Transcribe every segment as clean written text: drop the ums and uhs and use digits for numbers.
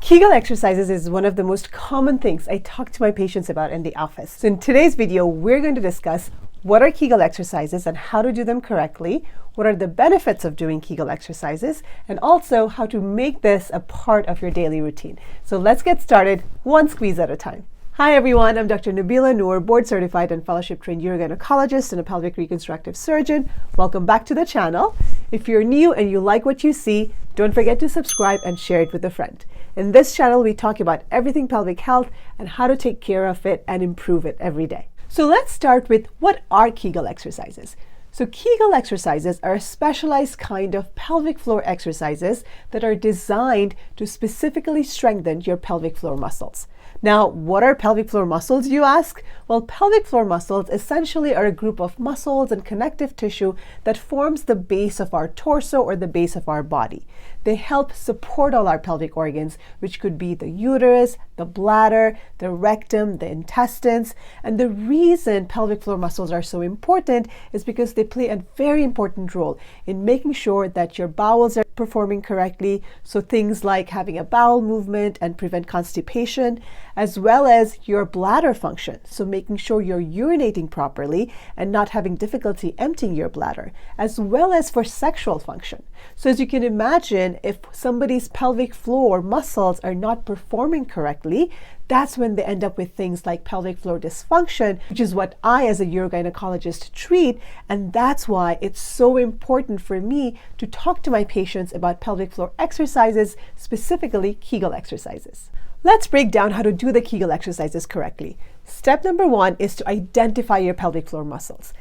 Kegel exercises is one of the most common things I talk to my patients about in the office. So in today's video, we're going to discuss what are Kegel exercises and how to do them correctly, what are the benefits of doing Kegel exercises, and also how to make this a part of your daily routine. So let's get started, one squeeze at a time. Hi everyone, I'm Dr. Nabila Noor, board certified and fellowship trained urogynecologist and a pelvic reconstructive surgeon. Welcome back to the channel. If you're new and you like what you see, don't forget to subscribe and share it with a friend. In this channel, we talk about everything pelvic health and how to take care of it and improve it every day. So let's start with what are Kegel exercises. So Kegel exercises are a specialized kind of pelvic floor exercises that are designed to specifically strengthen your pelvic floor muscles. Now, what are pelvic floor muscles, you ask? Well, pelvic floor muscles essentially are a group of muscles and connective tissue that forms the base of our torso or the base of our body. They help support all our pelvic organs, which could be the uterus, the bladder, the rectum, the intestines. And the reason pelvic floor muscles are so important is because they play a very important role in making sure that your bowels are performing correctly. So things like having a bowel movement and prevent constipation, as well as your bladder function. So making sure you're urinating properly and not having difficulty emptying your bladder, as well as for sexual function. So as you can imagine, if somebody's pelvic floor muscles are not performing correctly, that's when they end up with things like pelvic floor dysfunction, which is what I as a urogynecologist treat. And that's why it's so important for me to talk to my patients about pelvic floor exercises, specifically Kegel exercises. Let's break down how to do the Kegel exercises correctly. Step number one is to identify your pelvic floor muscles.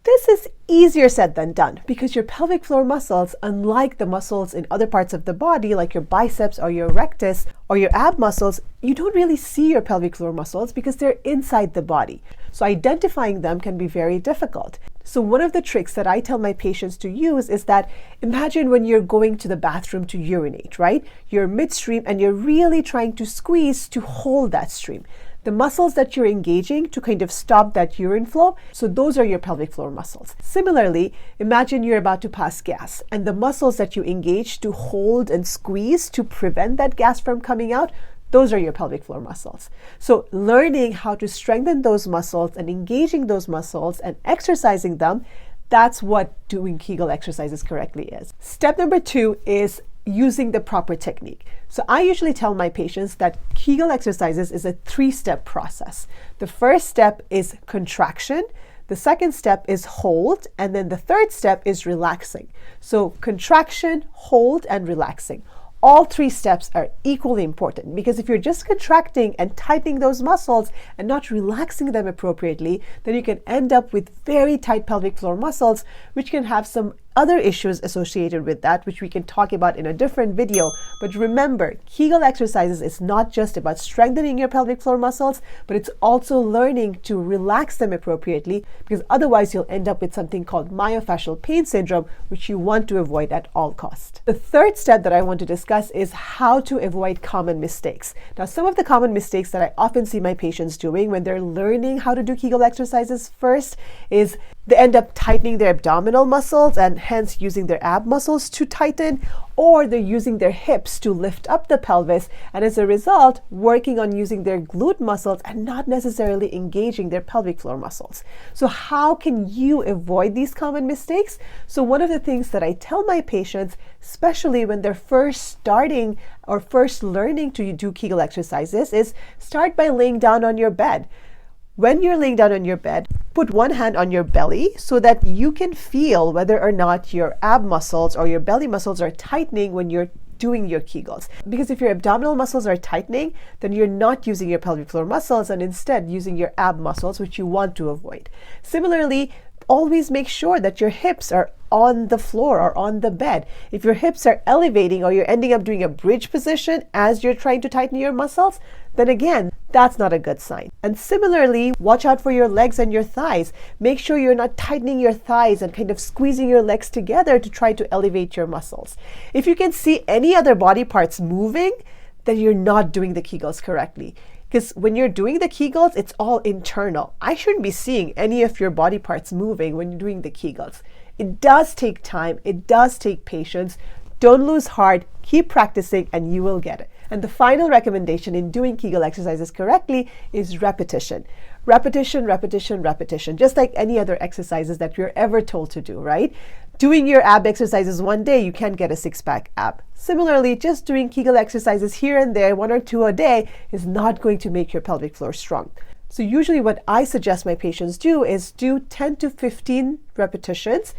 This is easier said than done because your pelvic floor muscles, unlike the muscles in other parts of the body, like your biceps or your rectus or your ab muscles, you don't really see your pelvic floor muscles because they're inside the body. So identifying them can be very difficult. So one of the tricks that I tell my patients to use is that imagine when you're going to the bathroom to urinate, right? You're midstream and you're really trying to squeeze to hold that stream. The muscles that you're engaging to kind of stop that urine flow, so those are your pelvic floor muscles. Similarly, imagine you're about to pass gas and the muscles that you engage to hold and squeeze to prevent that gas from coming out, those are your pelvic floor muscles. So learning how to strengthen those muscles and engaging those muscles and exercising them, that's what doing Kegel exercises correctly is. Step number two is using the proper technique. So I usually tell my patients that Kegel exercises is a three-step process. The first step is contraction, the second step is hold, and then the third step is relaxing. So contraction, hold, and relaxing. All three steps are equally important because if you're just contracting and tightening those muscles and not relaxing them appropriately, then you can end up with very tight pelvic floor muscles, which can have some other issues associated with that, which we can talk about in a different video. But remember, Kegel exercises is not just about strengthening your pelvic floor muscles, but it's also learning to relax them appropriately, because otherwise you'll end up with something called myofascial pain syndrome, which you want to avoid at all costs. The third step that I want to discuss is how to avoid common mistakes. Now, some of the common mistakes that I often see my patients doing when they're learning how to do Kegel exercises first is they end up tightening their abdominal muscles and hence using their ab muscles to tighten, or they're using their hips to lift up the pelvis, and as a result, working on using their glute muscles and not necessarily engaging their pelvic floor muscles. So how can you avoid these common mistakes? So one of the things that I tell my patients, especially when they're first starting or first learning to do Kegel exercises, is start by laying down on your bed. When you're laying down on your bed, put one hand on your belly so that you can feel whether or not your ab muscles or your belly muscles are tightening when you're doing your Kegels. Because if your abdominal muscles are tightening, then you're not using your pelvic floor muscles and instead using your ab muscles, which you want to avoid. Similarly, always make sure that your hips are on the floor or on the bed. If your hips are elevating or you're ending up doing a bridge position as you're trying to tighten your muscles, then again, that's not a good sign. And similarly, watch out for your legs and your thighs. Make sure you're not tightening your thighs and kind of squeezing your legs together to try to elevate your muscles. If you can see any other body parts moving, then you're not doing the Kegels correctly. Because when you're doing the Kegels, it's all internal. I shouldn't be seeing any of your body parts moving when you're doing the Kegels. It does take time. It does take patience. Don't lose heart. Keep practicing and you will get it. And the final recommendation in doing Kegel exercises correctly is repetition. Repetition, repetition, repetition, just like any other exercises that you're ever told to do, right? Doing your ab exercises one day, you can't get a six-pack ab. Similarly, just doing Kegel exercises here and there, 1 or 2 a day, is not going to make your pelvic floor strong. So usually what I suggest my patients do is do 10 to 15 repetitions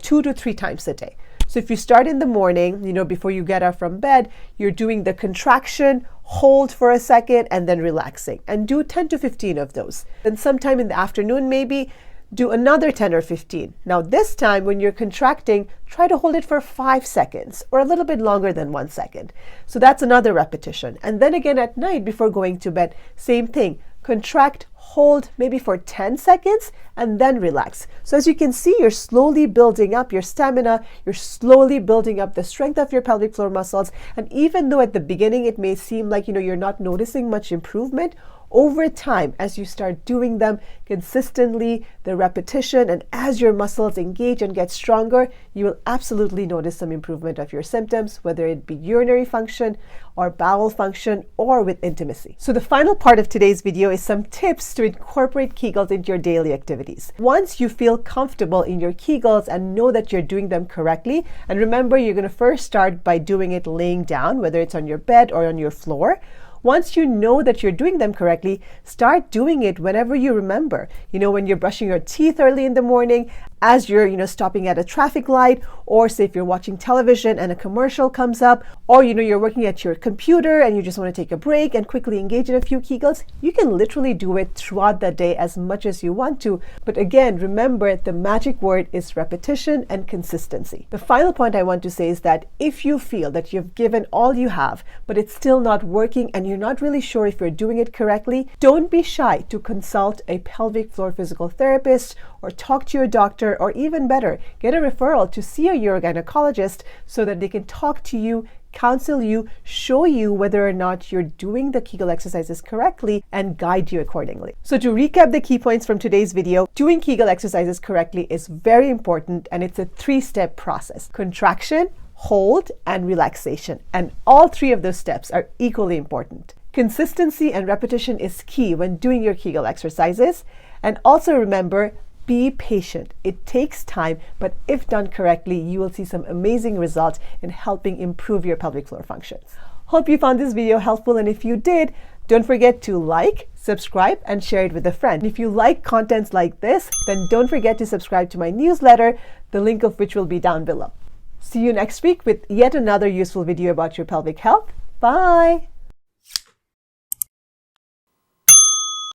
2 to 3 times a day. So if you start in the morning, before you get up from bed, you're doing the contraction, hold for a second, and then relaxing. And do 10 to 15 of those. Then sometime in the afternoon, maybe do another 10 or 15. Now this time when you're contracting, try to hold it for 5 seconds or a little bit longer than 1 second. So that's another repetition. And then again at night before going to bed, same thing. Contract, hold maybe for 10 seconds and then relax. So as you can see, you're slowly building up your stamina, you're slowly building up the strength of your pelvic floor muscles. And even though at the beginning it may seem like you're not noticing much improvement, over time, as you start doing them consistently, the repetition, and as your muscles engage and get stronger, you will absolutely notice some improvement of your symptoms, whether it be urinary function or bowel function or with intimacy. So the final part of today's video is some tips to incorporate Kegels into your daily activities. Once you feel comfortable in your Kegels and know that you're doing them correctly, and remember, you're going to first start by doing it laying down, whether it's on your bed or on your floor. Once you know that you're doing them correctly, start doing it whenever you remember. When you're brushing your teeth early in the morning, as you're, stopping at a traffic light, or say if you're watching television and a commercial comes up, or, you're working at your computer and you just want to take a break and quickly engage in a few Kegels, you can literally do it throughout the day as much as you want to. But again, remember, the magic word is repetition and consistency. The final point I want to say is that if you feel that you've given all you have, but it's still not working and you're not really sure if you're doing it correctly, don't be shy to consult a pelvic floor physical therapist or talk to your doctor, or even better, get a referral to see a urogynecologist so that they can talk to you, counsel you, show you whether or not you're doing the Kegel exercises correctly, and guide you accordingly. So to recap the key points from today's video, doing Kegel exercises correctly is very important, and it's a 3-step process: contraction, hold, and relaxation. And all 3 of those steps are equally important. Consistency and repetition is key when doing your Kegel exercises. And also remember, be patient. It takes time, but if done correctly, you will see some amazing results in helping improve your pelvic floor function. Hope you found this video helpful, and if you did, don't forget to like, subscribe, and share it with a friend. If you like contents like this, then don't forget to subscribe to my newsletter, the link of which will be down below. See you next week with yet another useful video about your pelvic health. Bye!